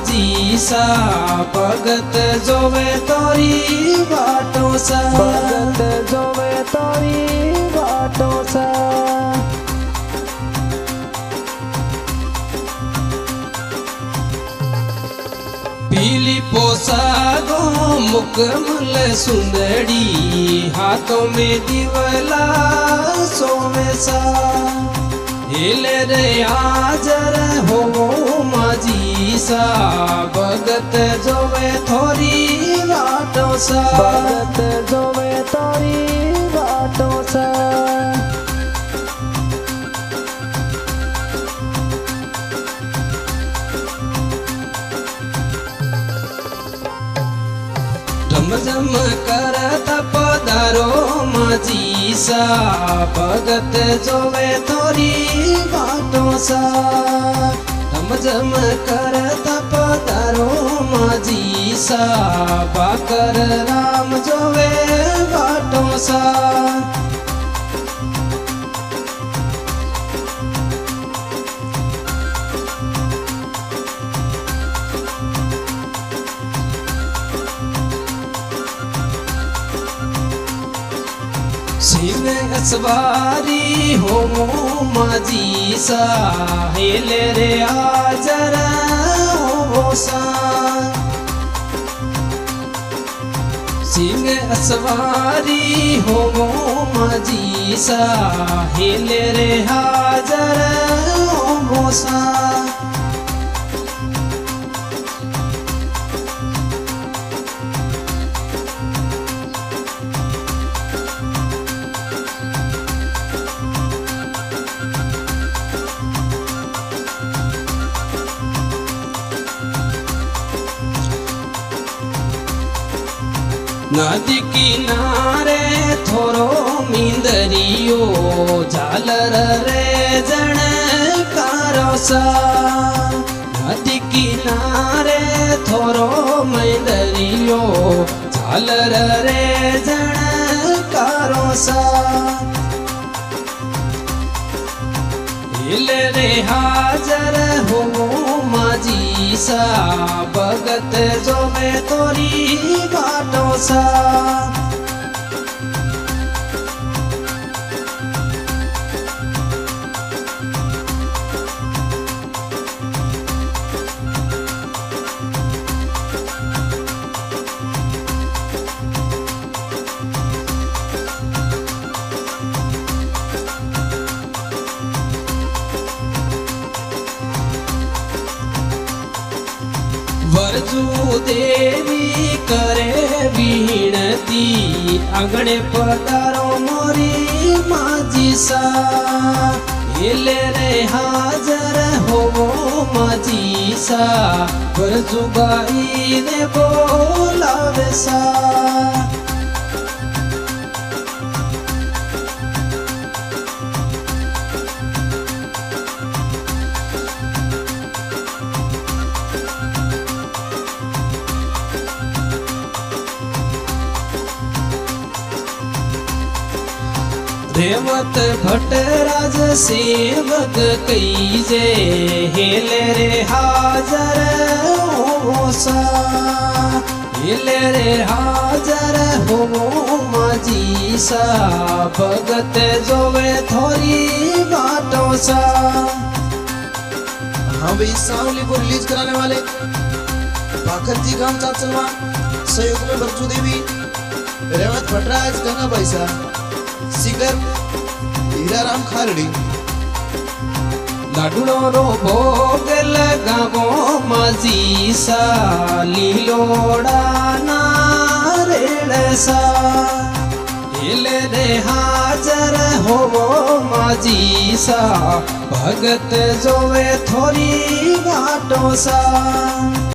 माजी सा भगत जोवे तोरी बाटो सा भगत जोवे तोरी बाटो सा पीली पोसागो मुकमल सुंदरी हाथों में दिवला सोवे सा हेले रे हाजर हो माजी सा भगत जोवे थोरी बाटो सा भगत जोवे तोरी बाटो सा झमझम करत पधारो माजी सा भगत जोवे थोरी बाटो सा झमझम करत पधारो माजी सा बाकर राम जोवे बाटो सा सिंह असवारी हो माजी सा हेले रे हाजर हो सा सिंह असवारी हो माजी सा हेले रे हाजर हो सा नदी किनारे थोरो मींदरियो झालर रे जण कारो सा नदी किनारे थोरो मींदरियो झालर रे जण कारो सा हिल रे हाजर हो माजी सा भगत जोवे तोरी बाटो सा वरजू देवी करे विनती आंगणे पधारो मोरी माजी सा हेले रे हाजर हो माजी सा वरजू बाई ने बोलावे सा रेवत भट्टराज सेवक कईजे हेले रे हाजर हो सा हेले रे हाजर हो माजी सा भगत जोवे थोरी बाटो सा। हाँ भाई, सावली को रिलीज कराने वाले पाखरजी गांव चाचलवा सहयोग में बरजू देवी, रेवत भट्टराज, गंगा पैसा, सिंगर हीराराम खारड़ी। लाडुड़ो रो भोग लगावो माजी सा लीलोड़ा नारेण सा हेले रे हाजर होवो माजी सा भगत जोवे थोरी बाटो सा।